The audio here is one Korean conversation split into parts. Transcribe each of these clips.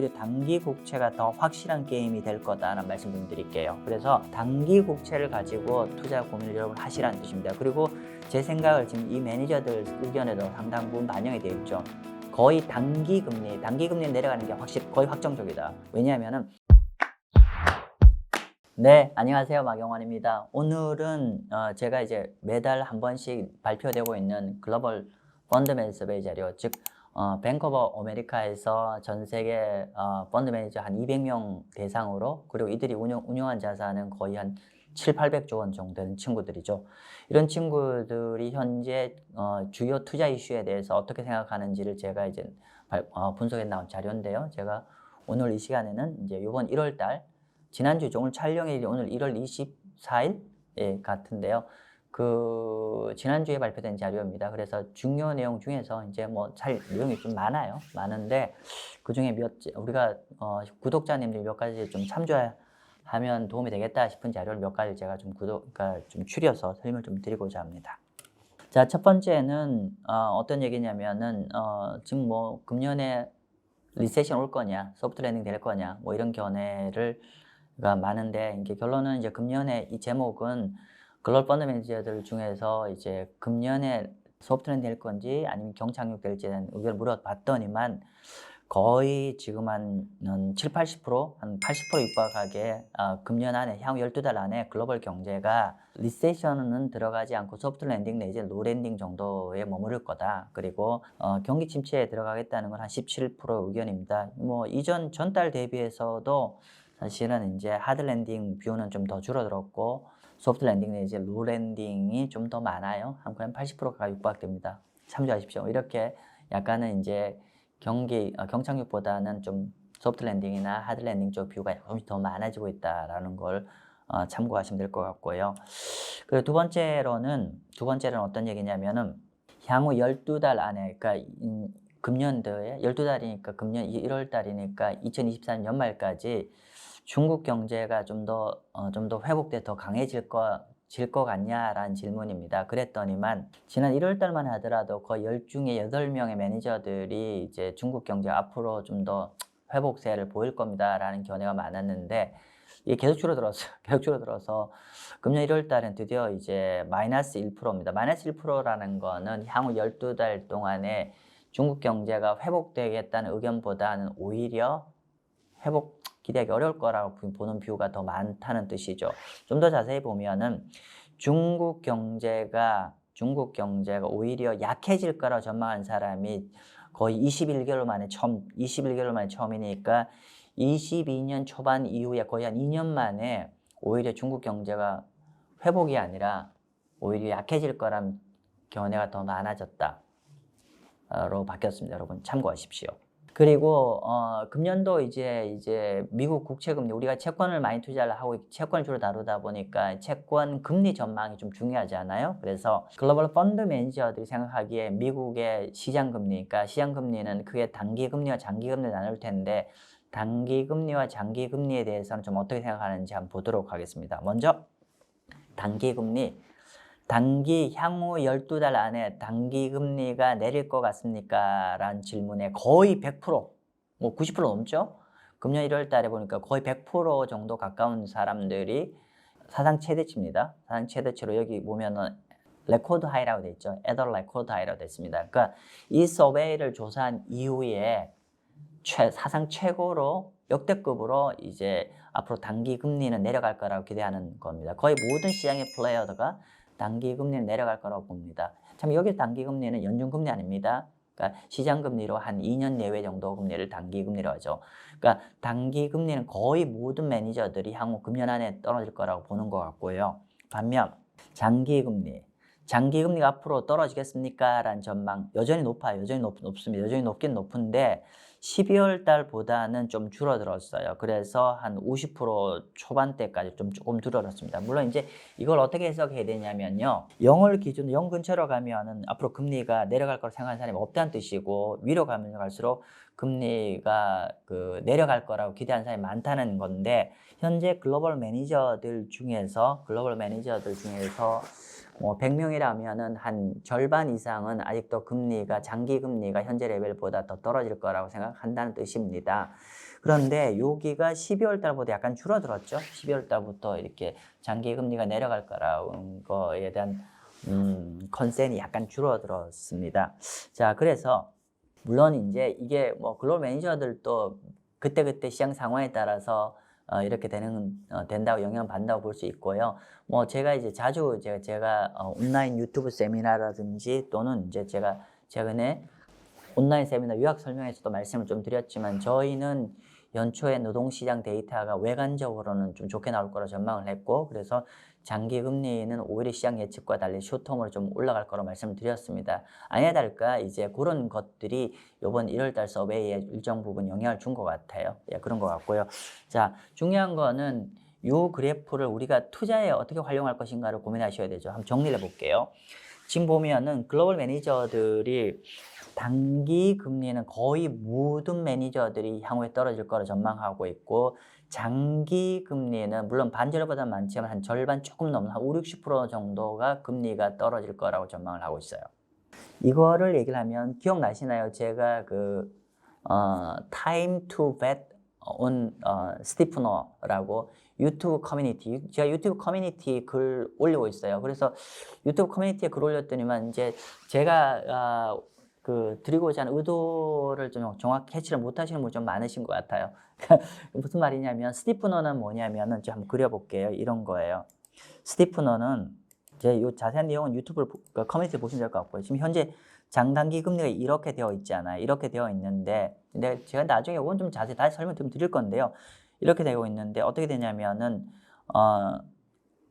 오히려 단기 국채가 더 확실한 게임이 될 거다라는 말씀 좀 드릴게요. 그래서 단기 국채를 가지고 투자 고민을 여러분 하시라는 뜻입니다. 그리고 제 생각을 지금 이 매니저들 의견에도 상당 부분 반영이 되어 있죠. 거의 단기 금리 내려가는 게 거의 확정적이다. 왜냐하면은 네, 안녕하세요. 마경환입니다. 오늘은 제가 이제 매달 한 번씩 발표되고 있는 글로벌 펀드매니저 서베이 자료, 즉 뱅크 오브 아메리카에서 전 세계 펀드 매니저 한 200명 대상으로, 그리고 이들이 운용한 자산은 거의 한 700~800조 원 정도 되는 친구들이죠. 이런 친구들이 현재 주요 투자 이슈에 대해서 어떻게 생각하는지를 제가 이제 분석해 나온 자료인데요. 제가 오늘 이 시간에는 이제 이번 1월 달 지난주죠. 오늘 촬영일이 오늘 1월 24일 같은데요. 그 지난주에 발표된 자료입니다. 그래서 중요 내용 중에서 이제 뭐 내용이 좀 많은데 그 중에 우리가 구독자님들이 몇 가지 좀 참조하면 도움이 되겠다 싶은 자료를 몇 가지 제가 좀 좀 추려서 설명을 좀 드리고자 합니다. 자, 첫 번째는 어떤 얘기냐면은 지금 뭐 금년에 리세션 올 거냐, 소프트 랜딩 될 거냐, 뭐 이런 견해가 많은데, 이게 결론은 이제 금년에 이 제목은 글로벌 펀드 매니저들 중에서 이제 금년에 소프트 랜딩 될 건지 아니면 경착륙 될지에 대한 의견을 물어봤더니만 거의 지금 한 70~80%, 한 80% 육박하게 금년 안에, 향후 12달 안에 글로벌 경제가 리세션은 들어가지 않고 소프트 랜딩 내지 노 랜딩 정도에 머무를 거다. 그리고 경기 침체에 들어가겠다는 건 한 17% 의견입니다. 뭐 전달 대비해서도 사실은 이제 하드 랜딩 뷰는 좀 더 줄어들었고 소프트 랜딩 내지 로 랜딩이 좀 더 많아요. 한 80%가 육박됩니다. 참조하십시오. 이렇게 약간은 이제 경착륙보다는 좀 소프트 랜딩이나 하드 랜딩 쪽 뷰가 조금씩 더 많아지고 있다라는 걸 참고하시면 될 것 같고요. 그리고 두 번째로는 어떤 얘기냐면은 향후 12달 안에, 그러니까 금년도에 12달이니까 금년 1월 달이니까 2024년 연말까지 중국 경제가 좀 더 회복돼 더 강해질 것 같냐라는 질문입니다. 그랬더니만 지난 1월 달만 하더라도 거의 10 중에 8명의 매니저들이 이제 중국 경제 앞으로 좀 더 회복세를 보일 겁니다라는 견해가 많았는데 이게 계속 줄어들었어요. 계속 줄어들어서 금년 1월 달엔 드디어 이제 마이너스 1%입니다. 마이너스 1%라는 거는 향후 12달 동안에 중국 경제가 회복되겠다는 의견보다는 오히려 회복 기대하기 어려울 거라고 보는 뷰가 더 많다는 뜻이죠. 좀 더 자세히 보면은 중국 경제가 오히려 약해질 거라고 전망한 사람이 거의 21개월 만에 처음이니까 22년 초반 이후에 거의 한 2년 만에 오히려 중국 경제가 회복이 아니라 오히려 약해질 거란 견해가 더 많아졌다로 바뀌었습니다. 여러분 참고하십시오. 그리고 금년도 이제 미국 국채금리, 우리가 채권을 많이 투자를 하고 채권을 주로 다루다 보니까 채권 금리 전망이 좀 중요하지 않아요? 그래서 글로벌 펀드 매니저들이 생각하기에 미국의 시장금리, 그러니까 시장금리는 크게 단기금리와 장기금리를 나눌 텐데 단기금리와 장기금리에 대해서는 좀 어떻게 생각하는지 한번 보도록 하겠습니다. 먼저 단기금리. 향후 12달 안에 단기금리가 내릴 것 같습니까? 라는 질문에 거의 100%, 뭐 90% 넘죠? 금년 1월 달에 보니까 거의 100% 정도 가까운 사람들이 사상 최대치입니다. 사상 최대치로 여기 보면은 레코드 하이라고 돼 있죠. 에더 레코드 하이라고 됐습니다. 그러니까 이 서베이를 조사한 이후에 사상 최고로 역대급으로 이제 앞으로 단기금리는 내려갈 거라고 기대하는 겁니다. 거의 모든 시장의 플레이어가 단기금리는 내려갈 거라고 봅니다. 참 여기 단기금리는 연준금리 아닙니다. 그러니까 시장금리로 한 2년 내외 정도 금리를 단기금리로 하죠. 그러니까 단기금리는 거의 모든 매니저들이 향후 금년 안에 떨어질 거라고 보는 것 같고요. 반면 장기금리가 앞으로 떨어지겠습니까? 라는 전망 여전히 높아요. 여전히 높습니다. 여전히 높긴 높은데 12월 달보다는 좀 줄어들었어요. 그래서 한 50% 초반대까지 조금 줄어들었습니다. 물론 이제 이걸 어떻게 해석해야 되냐면요. 0을 기준으로 0 근처로 가면은 앞으로 금리가 내려갈 거라고 생각하는 사람이 없다는 뜻이고, 위로 가면 갈수록 금리가 내려갈 거라고 기대하는 사람이 많다는 건데, 현재 글로벌 매니저들 중에서 뭐 100명이라면은 한 절반 이상은 아직도 장기 금리가 현재 레벨보다 더 떨어질 거라고 생각한다는 뜻입니다. 그런데 여기가 12월 달보다 약간 줄어들었죠. 12월 달부터 이렇게 장기 금리가 내려갈 거라는 거에 대한 컨센이 약간 줄어들었습니다. 자, 그래서 물론 이제 이게 뭐 글로벌 매니저들도 그때그때 시장 상황에 따라서 이렇게 된다고 영향을 받는다고 볼 수 있고요. 뭐 제가 이제 자주 제가 온라인 유튜브 세미나라든지 또는 이제 제가 최근에 온라인 세미나 요약 설명에서도 말씀을 좀 드렸지만 저희는 연초에 노동시장 데이터가 외관적으로는 좀 좋게 나올 거라 전망을 했고 그래서 장기 금리는 오히려 시장 예측과 달리 숏텀으로 좀 올라갈 거라 말씀을 드렸습니다. 아니나 다를까 이제 그런 것들이 이번 1월달 서베이에 일정 부분 영향을 준 것 같아요. 예, 그런 것 같고요. 자, 중요한 거는 이 그래프를 우리가 투자에 어떻게 활용할 것인가를 고민하셔야 되죠. 한번 정리를 해볼게요. 지금 보면은 글로벌 매니저들이 단기 금리는 거의 모든 매니저들이 향후에 떨어질 거라 전망하고 있고 장기 금리는 물론 반절보다 많지만 한 절반 조금 넘는 한 5, 60% 정도가 금리가 떨어질 거라고 전망을 하고 있어요. 이거를 얘기를 하면 기억나시나요? 제가 Time to Bet on 스티프너라고 유튜브 커뮤니티, 제가 유튜브 커뮤니티 글 올리고 있어요. 그래서 유튜브 커뮤니티에 글 올렸더니만 이제 제가 드리고자 하는 의도를 좀 정확히 캐치를 못 하시는 분이 좀 많으신 것 같아요. 무슨 말이냐면 스티프너는 뭐냐면은 좀 한번 그려볼게요. 이런 거예요. 스티프너는 이 자세한 내용은 유튜브 커뮤니티 보시면 될 것 같고요. 지금 현재 장단기 금리가 이렇게 되어 있잖아요. 이렇게 되어 있는데 근데 제가 나중에 이건 좀 자세히 다시 설명 좀 드릴 건데요. 이렇게 되고 있는데 어떻게 되냐면은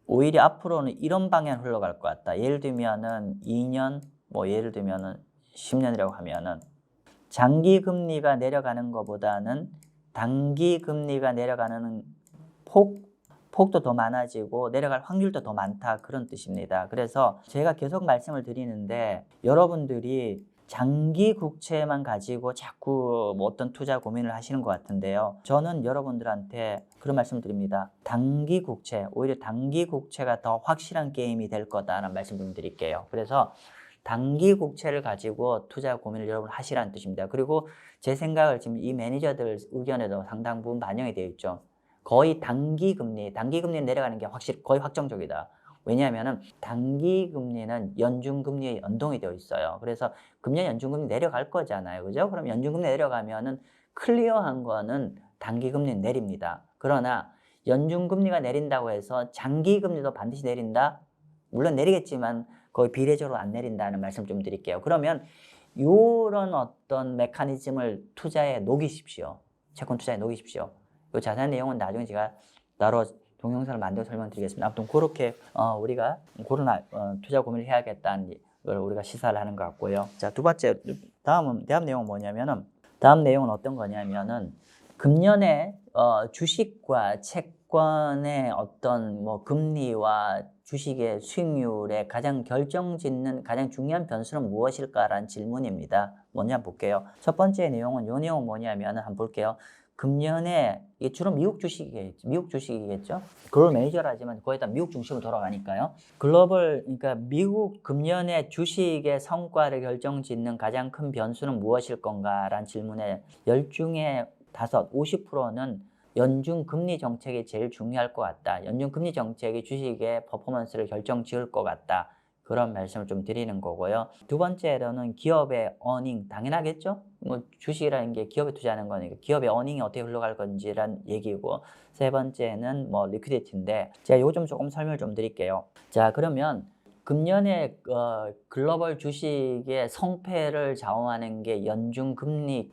오히려 앞으로는 이런 방향으로 흘러갈 것 같다. 예를 들면은 2년 뭐 예를 들면은 10년이라고 하면은 장기 금리가 내려가는 것보다는 단기 금리가 내려가는 폭도 더 많아지고 내려갈 확률도 더 많다 그런 뜻입니다. 그래서 제가 계속 말씀을 드리는데 여러분들이 장기 국채만 가지고 자꾸 뭐 어떤 투자 고민을 하시는 것 같은데요. 저는 여러분들한테 그런 말씀 드립니다. 단기 국채, 오히려 단기 국채가 더 확실한 게임이 될 거다라는 말씀 좀 드릴게요. 그래서 단기 국채를 가지고 투자 고민을 여러분 하시라는 뜻입니다. 그리고 제 생각을 지금 이 매니저들 의견에도 상당 부분 반영이 되어 있죠. 거의 단기 금리는 내려가는 게 거의 확정적이다. 왜냐하면 단기 금리는 연준 금리에 연동이 되어 있어요. 그래서 금년 연준 금리 내려갈 거잖아요. 그죠? 그럼 연준 금리 내려가면은 클리어한 거는 단기 금리는 내립니다. 그러나 연준 금리가 내린다고 해서 장기 금리도 반드시 내린다? 물론 내리겠지만 거의 비례적으로 안 내린다는 말씀 좀 드릴게요. 그러면 이런 어떤 메커니즘을 투자에 녹이십시오. 채권 투자에 녹이십시오. 그 자세한 내용은 나중에 제가 따로 동영상을 만들어 설명드리겠습니다. 아무튼 그렇게 우리가 그런 투자 고민을 해야겠다는 걸 우리가 시사를 하는 것 같고요. 자, 두 번째 다음 내용은 뭐냐면은 다음 내용은 어떤 거냐면은 금년에 주식과 채권의 어떤 뭐 금리와 주식의 수익률에 가장 결정짓는 가장 중요한 변수는 무엇일까라는 질문입니다. 뭐냐 한번 볼게요. 첫 번째 내용은 이 내용은 뭐냐면은 한번 볼게요. 금년에 이게 주로 미국 주식이겠죠. 글로벌 매니저라지만 거의 다 미국 중심으로 돌아가니까요. 그러니까 미국 금년에 주식의 성과를 결정짓는 가장 큰 변수는 무엇일 건가라는 질문에 10 중에 5, 50%는 연준 금리 정책이 제일 중요할 것 같다. 연준 금리 정책이 주식의 퍼포먼스를 결정 지을 것 같다. 그런 말씀을 좀 드리는 거고요. 두 번째로는 기업의 어닝, 당연하겠죠? 뭐 주식이라는 게 기업에 투자하는 거니까 기업의 어닝이 어떻게 흘러갈 건지란 얘기고, 세 번째는 뭐 리퀴디티인데 제가 요거 조금 설명을 좀 드릴게요. 자, 그러면 금년에 글로벌 주식의 성패를 좌우하는 게 연준 금리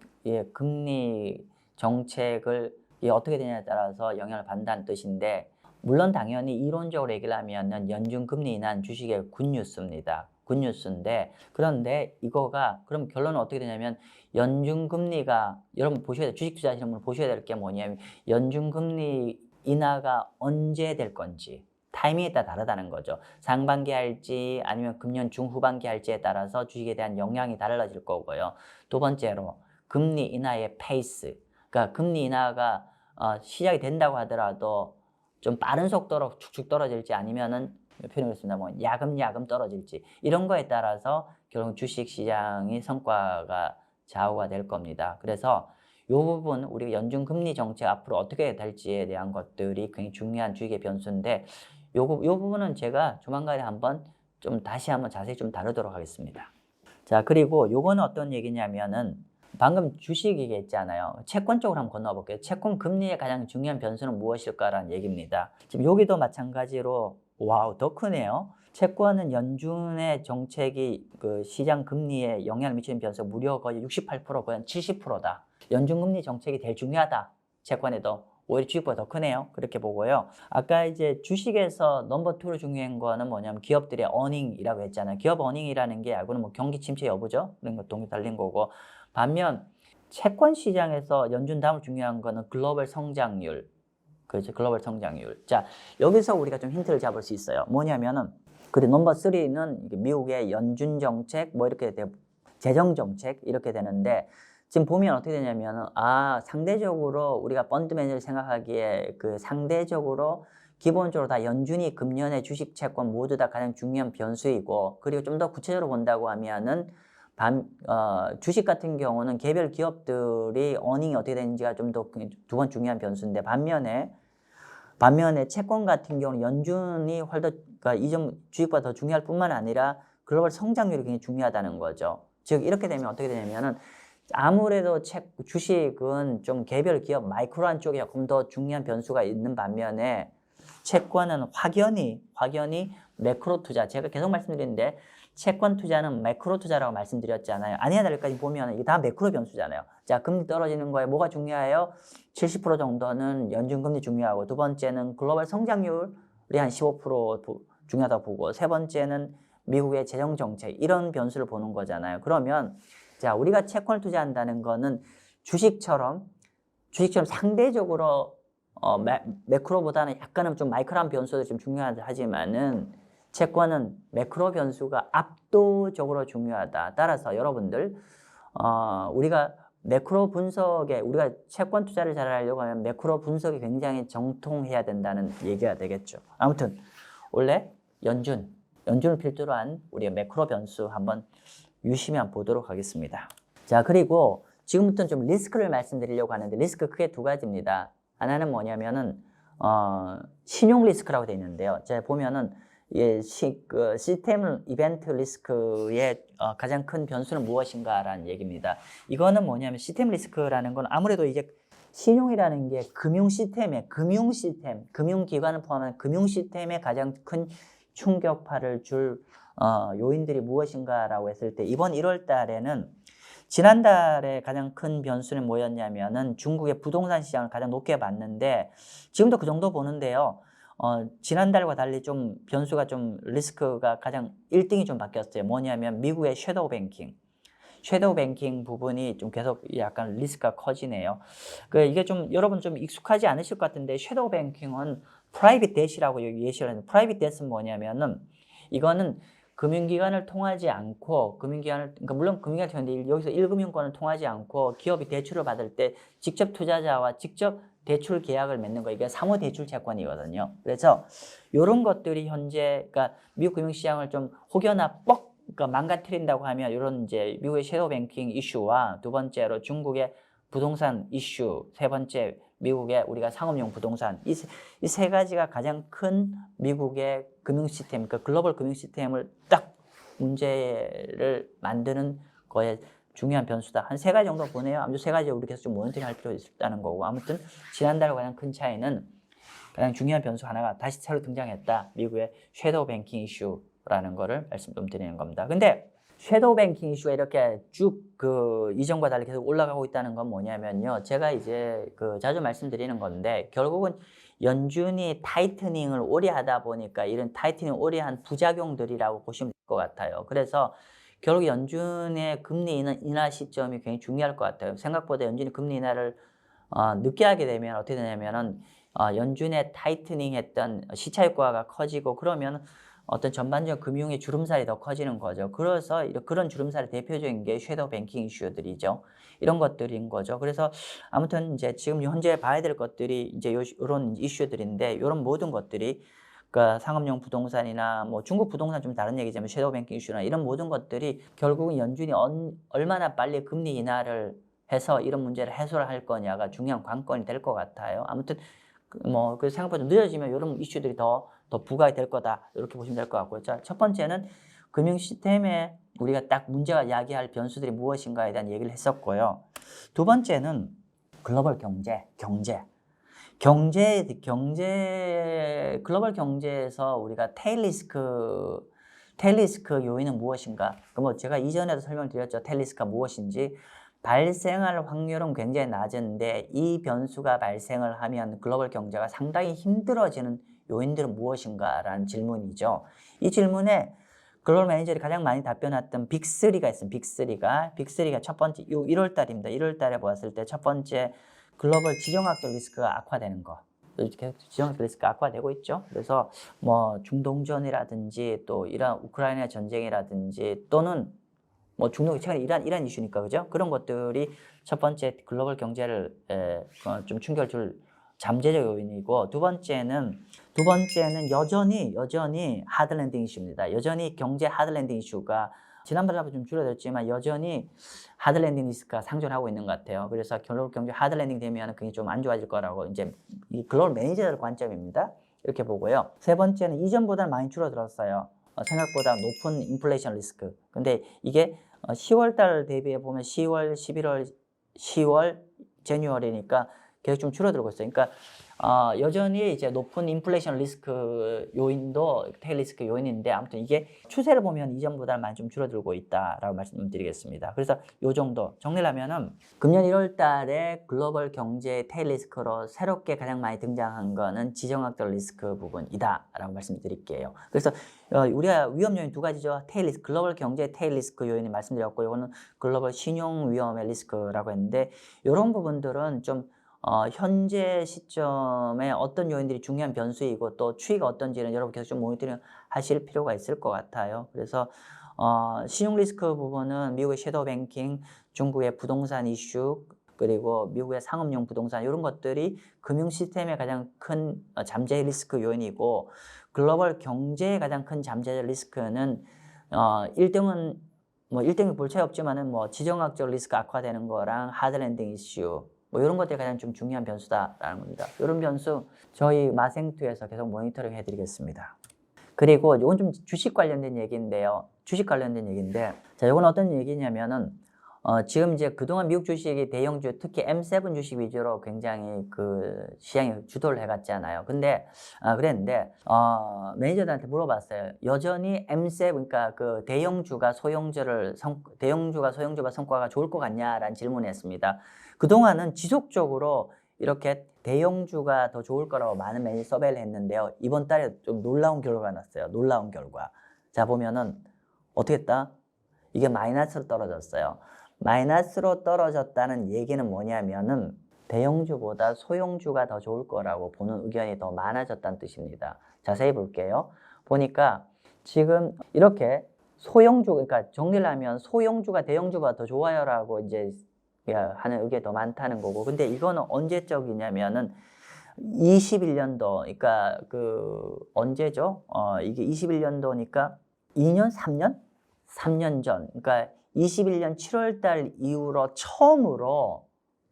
정책을 어떻게 되냐에 따라서 영향을 받는다는 뜻인데, 물론 당연히 이론적으로 얘기를 하면 연준 금리 인하는 주식의 굿뉴스입니다. 굿뉴스인데, 그런데 이거가 그럼 결론은 어떻게 되냐면 연준 금리가 여러분 보셔야 돼, 주식 투자하시는 분 보셔야 될 게 뭐냐면 연준 금리 인하가 언제 될 건지 타이밍에 따라 다르다는 거죠. 상반기 할지 아니면 금년 중후반기 할지에 따라서 주식에 대한 영향이 달라질 거고요. 두 번째로 금리 인하의 페이스, 그러니까 금리 인하가 시작이 된다고 하더라도 좀 빠른 속도로 축축 떨어질지 아니면은 표현하겠습니다. 뭐 야금야금 떨어질지 이런 거에 따라서 결국 주식 시장의 성과가 좌우가 될 겁니다. 그래서 부분 우리가 연준 금리 정책 앞으로 어떻게 될지에 대한 것들이 굉장히 중요한 주식의 변수인데 요 부분은 제가 조만간에 한번 좀 다시 한번 자세히 좀 다루도록 하겠습니다. 자, 그리고 요거는 어떤 얘기냐면은 방금 주식 얘기했잖아요. 채권 쪽으로 한번 건너가 볼게요. 채권 금리의 가장 중요한 변수는 무엇일까라는 얘기입니다. 지금 여기도 마찬가지로 와우, 더 크네요. 채권은 연준의 정책이 그 시장 금리에 영향을 미치는 변수가 무려 거의 68%, 거의 70%다. 연준 금리 정책이 제일 중요하다. 채권에도 오히려 주식보다 더 크네요. 그렇게 보고요. 아까 이제 주식에서 넘버 2로 중요한 거는 뭐냐면 기업들의 어닝이라고 했잖아요. 기업 어닝이라는 게 알고는 뭐 경기 침체 여부죠. 그런 것 동이 달린 거고. 반면 채권 시장에서 연준 다음으로 중요한 거는 글로벌 성장률. 그렇죠. 글로벌 성장률. 자, 여기서 우리가 좀 힌트를 잡을 수 있어요. 뭐냐면은 그리고 넘버 3는 미국의 연준 정책, 뭐 이렇게 돼, 재정 정책 이렇게 되는데 지금 보면 어떻게 되냐면 상대적으로 우리가 펀드 매니저를 생각하기에 그 상대적으로 기본적으로 다 연준이 금년에 주식 채권 모두 다 가장 중요한 변수이고 그리고 좀 더 구체적으로 본다고 하면은 주식 같은 경우는 개별 기업들이 어닝이 어떻게 되는지가 좀 더 두 번 중요한 변수인데 반면에 채권 같은 경우는 연준이 그러니까 이점 주식보다 더 중요할 뿐만 아니라 글로벌 성장률이 굉장히 중요하다는 거죠. 즉 이렇게 되면 어떻게 되냐면은 아무래도 주식은 좀 개별 기업 마이크로한 쪽에 조금 더 중요한 변수가 있는 반면에 채권은 확연히 매크로 투자. 제가 계속 말씀드리는데 채권 투자는 매크로 투자라고 말씀드렸잖아요. 아니나 다를까 보면 이게 다 매크로 변수잖아요. 자, 금리 떨어지는 거에 뭐가 중요해요? 70% 정도는 연준 금리 중요하고 두 번째는 글로벌 성장률이 한 15% 중요하다고 보고 세 번째는 미국의 재정 정책 이런 변수를 보는 거잖아요. 그러면 자, 우리가 채권을 투자한다는 거는 주식처럼 상대적으로 매크로보다는 약간은 좀 마이크로한 변수도 좀 중요하지만은 채권은 매크로 변수가 압도적으로 중요하다. 따라서 여러분들 우리가 매크로 분석에 우리가 채권 투자를 잘 하려고 하면 매크로 분석이 굉장히 정통해야 된다는 얘기가 되겠죠. 아무튼 원래 연준을 필두로 한 우리의 매크로 변수 한번 유심히 한번 보도록 하겠습니다. 자, 그리고 지금부터는 좀 리스크를 말씀드리려고 하는데 리스크 크게 두 가지입니다. 하나는 뭐냐면은 신용 리스크라고 되어 있는데요. 제가 보면은 시스템 이벤트 리스크의 가장 큰 변수는 무엇인가라는 얘기입니다. 이거는 뭐냐면 시스템 리스크라는 건 아무래도 이제 신용이라는 게 금융 시스템, 금융기관을 포함한 금융 시스템에 가장 큰 충격파를 줄 요인들이 무엇인가라고 했을 때 이번 1월 달에는 지난달에 가장 큰 변수는 뭐였냐면은 중국의 부동산 시장을 가장 높게 봤는데 지금도 그 정도 보는데요. 지난달과 달리 좀 변수가 좀 리스크가 가장 1등이 좀 바뀌었어요. 뭐냐면 미국의 섀도우 뱅킹 부분이 좀 계속 약간 리스크가 커지네요. 이게 좀 여러분 좀 익숙하지 않으실 것 같은데 섀도우 뱅킹은 프라이빗 뎃이라고 예시를 하는데 프라이빗 뎃은 뭐냐면은 이거는 금융기관을 통하지 않고 그러니까 물론 금융기관을 통하는데 여기서 1금융권을 통하지 않고 기업이 대출을 받을 때 직접 투자자와 직접 대출 계약을 맺는 거 이게 사모대출 채권이거든요. 그래서 이런 것들이 현재 그러니까 미국 금융시장을 좀 혹여나 그러니까 망가뜨린다고 하면 이런 이제 미국의 섀도우 뱅킹 이슈와 두 번째로 중국의 부동산 이슈, 세 번째 미국의 우리가 상업용 부동산 이 세 가지가 가장 큰 미국의 금융 시스템, 그러니까 글로벌 금융 시스템을 딱 문제를 만드는 거에 중요한 변수다. 한 세 가지 정도 보네요. 아무튼 세 가지 우리 계속 좀 모니터링 할 필요가 있다는 거고 아무튼 지난달과 가장 큰 차이는 가장 중요한 변수 하나가 다시 새로 등장했다. 미국의 섀도우 뱅킹 이슈라는 거를 말씀 좀 드리는 겁니다. 근데 섀도우 뱅킹 이슈가 이렇게 쭉 이전과 달리 계속 올라가고 있다는 건 뭐냐면요. 제가 이제 자주 말씀드리는 건데 결국은 연준이 타이트닝을 오래 하다 보니까 이런 타이트닝 오래 한 부작용들이라고 보시면 될 것 같아요. 그래서 결국 연준의 금리 인하 시점이 굉장히 중요할 것 같아요. 생각보다 연준이 금리 인하를 늦게 하게 되면 어떻게 되냐면은 연준의 타이트닝 했던 시차 효과가 커지고 그러면 어떤 전반적 금융의 주름살이 더 커지는 거죠. 그래서 그런 주름살의 대표적인 게 섀도우 뱅킹 이슈들이죠. 이런 것들인 거죠. 그래서 아무튼 이제 지금 현재 봐야 될 것들이 이제 이런 이슈들인데 이런 모든 것들이 그러니까 상업용 부동산이나 뭐 중국 부동산 좀 다른 얘기지만 섀도우 뱅킹 이슈나 이런 모든 것들이 결국은 연준이 얼마나 빨리 금리 인하를 해서 이런 문제를 해소를 할 거냐가 중요한 관건이 될 것 같아요. 아무튼 그 생각보다 늦어지면 이런 이슈들이 더 부각이 될 거다. 이렇게 보시면 될 것 같고요. 자, 첫 번째는 금융 시스템에 우리가 딱 문제가 야기할 변수들이 무엇인가에 대한 얘기를 했었고요. 두 번째는 글로벌 글로벌 경제에서 우리가 테일 리스크 요인은 무엇인가? 뭐 제가 이전에도 설명드렸죠. 테일 리스크가 무엇인지. 발생할 확률은 굉장히 낮은데 이 변수가 발생을 하면 글로벌 경제가 상당히 힘들어지는 요인들은 무엇인가라는 질문이죠. 이 질문에 글로벌 매니저들이 가장 많이 답변했던 빅3가 있습니다. 빅3가 첫 번째, 1월 달입니다. 1월 달에 보았을 때 첫 번째 글로벌 지정학적 리스크가 악화되는 거. 계속 지정학적 리스크가 악화되고 있죠. 그래서 뭐 중동전이라든지 또 이란 우크라이나 전쟁이라든지 또는 뭐 중동 최근에 이란 이슈니까 그죠? 그런 것들이 첫 번째 글로벌 경제를 좀 충격을 줄 잠재적 요인이고 두 번째는 여전히 하드랜딩 이슈입니다. 여전히 경제 하드랜딩 이슈가 지난번에 좀 줄어들었지만 여전히 하드랜딩 리스크가 상존하고 있는 것 같아요. 그래서 글로벌 경제 하드랜딩 되면 그게 좀 안 좋아질 거라고 이제 이 글로벌 매니저들 관점입니다. 이렇게 보고요. 세 번째는 이전보다는 많이 줄어들었어요. 생각보다 높은 인플레이션 리스크. 근데 이게 10월 달 대비해 보면 10월, 11월, 10월, 제뉴얼이니까 계속 좀 줄어들고 있어요. 그러니까 여전히 이제 높은 인플레이션 리스크 요인도 테일 리스크 요인인데 아무튼 이게 추세를 보면 이전보다 많이 좀 줄어들고 있다라고 말씀드리겠습니다. 그래서 요 정도 정리를 하면은 금년 1월 달에 글로벌 경제 테일 리스크로 새롭게 가장 많이 등장한 거는 지정학적 리스크 부분이다라고 말씀드릴게요. 그래서 우리가 위험 요인 두 가지죠. 테일 리스크, 글로벌 경제 테일 리스크 요인을 말씀드렸고 이거는 글로벌 신용 위험의 리스크라고 했는데 이런 부분들은 좀 현재 시점에 어떤 요인들이 중요한 변수이고 또 추이가 어떤지는 여러분 계속 좀 모니터링 하실 필요가 있을 것 같아요. 그래서 신용 리스크 부분은 미국의 섀도우 뱅킹, 중국의 부동산 이슈, 그리고 미국의 상업용 부동산 이런 것들이 금융 시스템의 가장 큰 잠재 리스크 요인이고 글로벌 경제의 가장 큰 잠재 리스크는 1등은 뭐 1등이 볼 차이 없지만은 뭐 지정학적 리스크 악화되는 거랑 하드랜딩 이슈 뭐 이런 것들이 가장 좀 중요한 변수다라는 겁니다. 이런 변수 저희 마생투에서 계속 모니터링 해드리겠습니다. 그리고 이건 좀 주식 관련된 얘기인데요. 자, 이건 어떤 얘기냐면은 지금 이제 그동안 미국 주식이 대형주 특히 M7 주식 위주로 굉장히 그 시장이 주도를 해갔잖아요. 근데 그랬는데 매니저들한테 물어봤어요. 여전히 M7 그러니까 그 대형주가 소형주가 성과가 좋을 것 같냐라는 질문을 했습니다. 그동안은 지속적으로 이렇게 대형주가 더 좋을 거라고 많은 매니저 서베이를 했는데요. 이번 달에 좀 놀라운 결과가 났어요. 놀라운 결과. 자, 보면은 어떻게 했다? 이게 마이너스로 떨어졌어요. 마이너스로 떨어졌다는 얘기는 뭐냐면은 대형주보다 소형주가 더 좋을 거라고 보는 의견이 더 많아졌다는 뜻입니다. 자세히 볼게요. 보니까 지금 이렇게 소형주, 그러니까 정리를 하면 소형주가 대형주보다 더 좋아요라고 이제 하는 의견이 더 많다는 거고. 근데 이거는 언제적이냐면은 21년도, 그러니까 그 언제죠? 이게 21년도니까 2년, 3년 전. 그러니까 21년 7월 달 이후로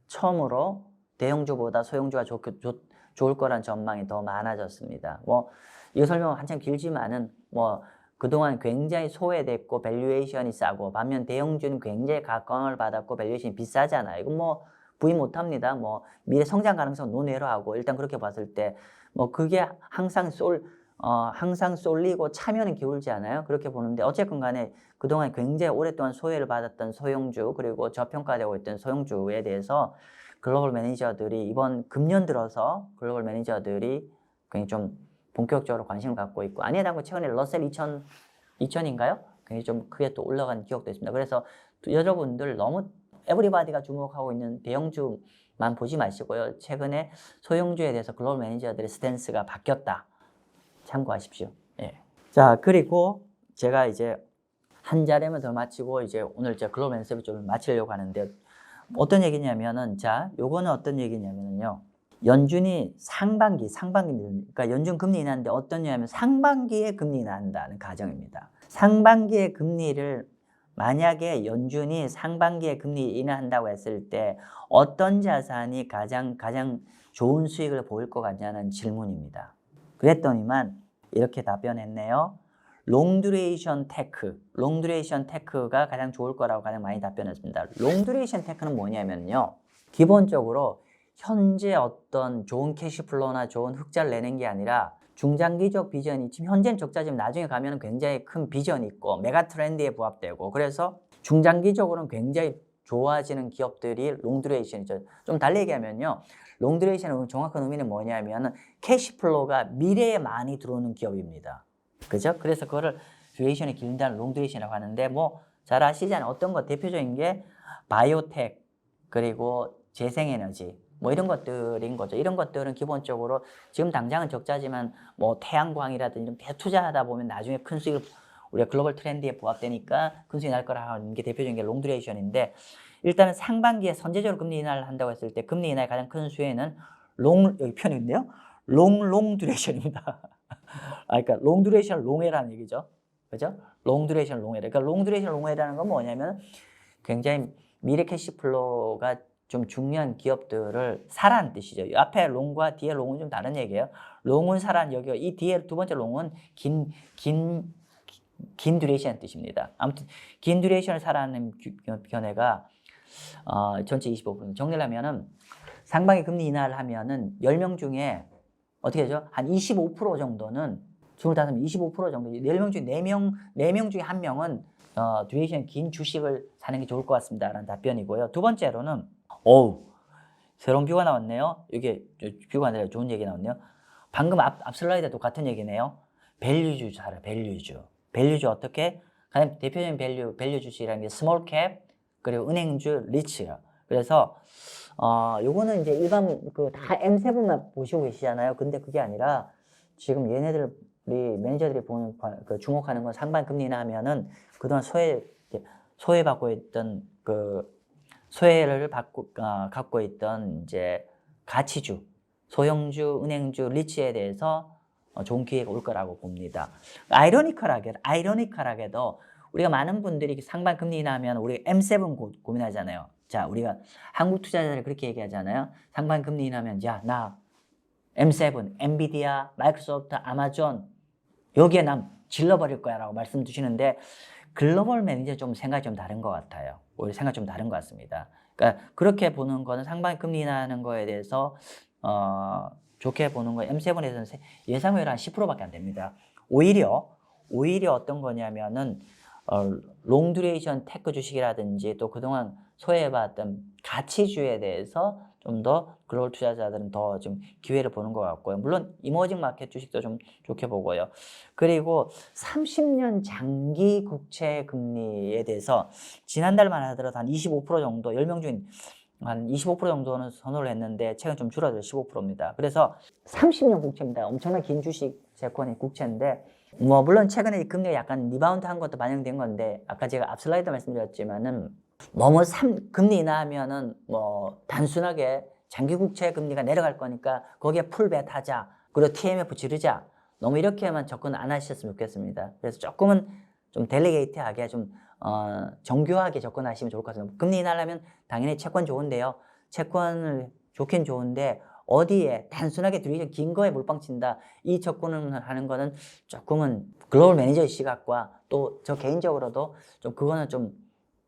처음으로 대형주보다 소형주가 좋을 거란 전망이 더 많아졌습니다. 뭐 이거 설명은 한참 길지만은 뭐 그동안 굉장히 소외됐고 밸류에이션이 싸고 반면 대형주는 굉장히 각광을 받았고 밸류에이션이 비싸잖아요. 이건 뭐 부인 못합니다. 뭐 미래 성장 가능성 논외로 하고 일단 그렇게 봤을 때 뭐 그게 항상 쏠리고 차면은 기울지 않아요? 그렇게 보는데 어쨌건 간에 그동안 굉장히 오랫동안 소외를 받았던 소형주 그리고 저평가되고 있던 소형주에 대해서 글로벌 매니저들이 이번 금년 들어서 글로벌 매니저들이 굉장히 좀 본격적으로 관심을 갖고 있고 아니라고 최근에 러셀 2000인가요? 굉장히 좀 크게 또 올라간 기억도 있습니다. 그래서 여러분들 너무 에브리바디가 주목하고 있는 대형주만 보지 마시고요. 최근에 소형주에 대해서 글로벌 매니저들의 스탠스가 바뀌었다. 참고하십시오. 예. 자, 그리고 제가 이제 한 자리만 더 마치고 이제 오늘 제가 글로벌 매니저를 좀 마치려고 하는데 어떤 얘기냐면은 자, 요거는 어떤 얘기냐면은요. 연준이 상반기, 그러니까 연준 금리 인하인데 어떠냐면 상반기에 금리 인하한다는 가정입니다. 상반기에 금리를 만약에 연준이 상반기에 금리 인하한다고 했을 때 어떤 자산이 가장 좋은 수익을 보일 것 같냐는 질문입니다. 그랬더니만 이렇게 답변했네요. 롱듀레이션 테크가 가장 좋을 거라고 가장 많이 답변했습니다. 롱듀레이션 테크는 뭐냐면요. 기본적으로 현재 어떤 좋은 캐시플로우나 좋은 흑자를 내는 게 아니라 중장기적 비전이 지금 현재는 적자지만 나중에 가면 굉장히 큰 비전이 있고 메가 트렌드에 부합되고 그래서 중장기적으로는 굉장히 좋아지는 기업들이 롱듀레이션이죠. 좀 달리 얘기하면요. 롱듀레이션의 정확한 의미는 뭐냐면 캐시플로우가 미래에 많이 들어오는 기업입니다. 그죠? 그래서 그거를 듀레이션이 길다는 롱듀레이션이라고 하는데 뭐 잘 아시잖아요. 어떤 것 대표적인 게 바이오텍 그리고 재생에너지 뭐 이런 것들인 거죠. 이런 것들은 기본적으로 지금 당장은 적자지만 뭐 태양광이라든지 좀 계속 투자하다 보면 나중에 큰 수익을 우리가 글로벌 트렌드에 부합되니까 큰 수익이 날 거라는 게 대표적인 게 롱듀레이션인데 일단은 상반기에 선제적으로 금리 인하를 한다고 했을 때 금리 인하의 가장 큰 수혜는 여기 표현이 있네요. 롱듀레이션입니다. 그러니까 롱듀레이션 롱해라는 얘기죠. 그죠? 롱듀레이션 롱해. 그러니까 롱듀레이션 롱해라는 건 뭐냐면 굉장히 미래 캐시플로우가 좀 중요한 기업들을 사라는 뜻이죠. 앞에 롱과 뒤에 롱은 좀 다른 얘기예요. 롱은 사라는 여기가 이 뒤에 두 번째 롱은 긴 듀레이션의 뜻입니다. 아무튼 긴 듀레이션을 사라는 견해가 전체 25% 정리를 하면은 상반기 금리 인하를 하면은 10명 중에 어떻게 되죠? 한 25% 정도는 25% 정도 10명 중에 4명 중에 1명은 듀레이션 긴 주식을 사는 게 좋을 것 같습니다. 라는 답변이고요. 두 번째로는 새로운 뷰가 나왔네요. 이게 뷰가 아니라 좋은 얘기 나왔네요. 방금 앞 슬라이드도 같은 얘기네요. 밸류주 사라. 밸류주 어떻게? 가장 대표적인 밸류 주식이라는 게 스몰캡 그리고 은행주 리츠요. 그래서 요거는 이제 일반 다 M7만 보시고 계시잖아요. 근데 그게 아니라 지금 얘네들이 매니저들이 보는 주목하는 건 상반 금리 인하하면은 그동안 소외받고 있던 소외를 갖고 있던 이제 가치주, 소형주, 은행주, 리츠에 대해서 좋은 기회가 올 거라고 봅니다. 아이러니컬하게도 우리가 많은 분들이 상반 금리 인하하면 우리 M7 고민하잖아요. 자, 우리가 한국 투자자들 그렇게 얘기하잖아요. 상반 금리 인하면 야, 나 M7, 엔비디아, 마이크로소프트, 아마존 여기에 난 질러버릴 거야 라고 말씀 주시는데 글로벌 매니저 좀 생각이 좀 다른 것 같아요. 오히려 생각이 좀 다른 것 같습니다. 그러니까 그렇게 보는 거는 상반 금리 인하하는 거에 대해서 좋게 보는 거 M7에서는 예상외로 한 10%밖에 안 됩니다. 오히려 어떤 거냐면은 롱 듀레이션 테크 주식이라든지 또 그동안 소외해봤던 가치주에 대해서 좀 더 글로벌 투자자들은 더 좀 기회를 보는 것 같고요. 물론 이머징 마켓 주식도 좀 좋게 보고요. 그리고 30년 장기 국채 금리에 대해서 지난달만 하더라도 한 25% 정도 10명 중에 한 25% 정도는 선호를 했는데 최근 좀 줄어들어 15%입니다. 그래서 30년 국채입니다. 엄청난 긴 주식 채권의 국채인데 뭐 물론 최근에 금리가 약간 리바운드 한 것도 반영된 건데 아까 제가 앞 슬라이드 말씀드렸지만은 너무 금리 인하하면은 뭐 단순하게 장기 국채 금리가 내려갈 거니까 거기에 풀벳 하자 그리고 TMF 지르자 너무 이렇게만 접근 안 하셨으면 좋겠습니다. 그래서 조금은 좀 델리게이트하게 좀 정교하게 접근하시면 좋을 것 같습니다. 금리 인하하려면 당연히 채권 좋은데요. 채권을 좋긴 좋은데 어디에 단순하게 듀레이션 긴 거에 몰빵 친다 이 접근을 하는 거는 조금은 글로벌 매니저의 시각과 또 저 개인적으로도 좀 그거는 좀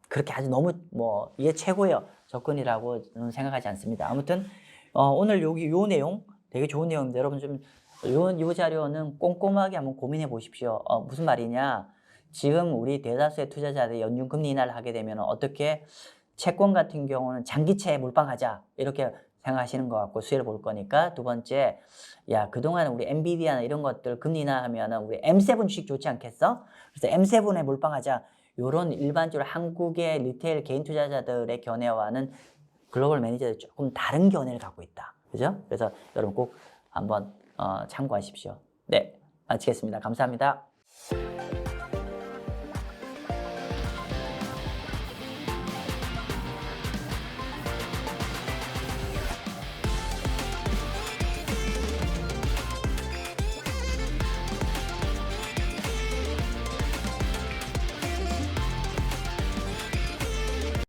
그렇게 아주 너무 뭐 이게 최고의 접근이라고 저는 생각하지 않습니다. 아무튼 오늘 요 내용 되게 좋은 내용인데 여러분 좀 요 자료는 꼼꼼하게 한번 고민해 보십시오. 무슨 말이냐? 지금 우리 대다수의 투자자들이 연준 금리 인하를 하게 되면 어떻게 채권 같은 경우는 장기채에 몰빵하자 이렇게 생각하시는 것 같고 수혜를 볼 거니까 두 번째 야 그동안 우리 엔비디아나 이런 것들 금리 인하하면 우리 M7 주식 좋지 않겠어? 그래서 M7에 몰빵하자 이런 일반적으로 한국의 리테일 개인 투자자들의 견해와는 글로벌 매니저들이 조금 다른 견해를 갖고 있다. 그죠? 그래서 여러분 꼭 한번 참고하십시오. 네, 마치겠습니다. 감사합니다.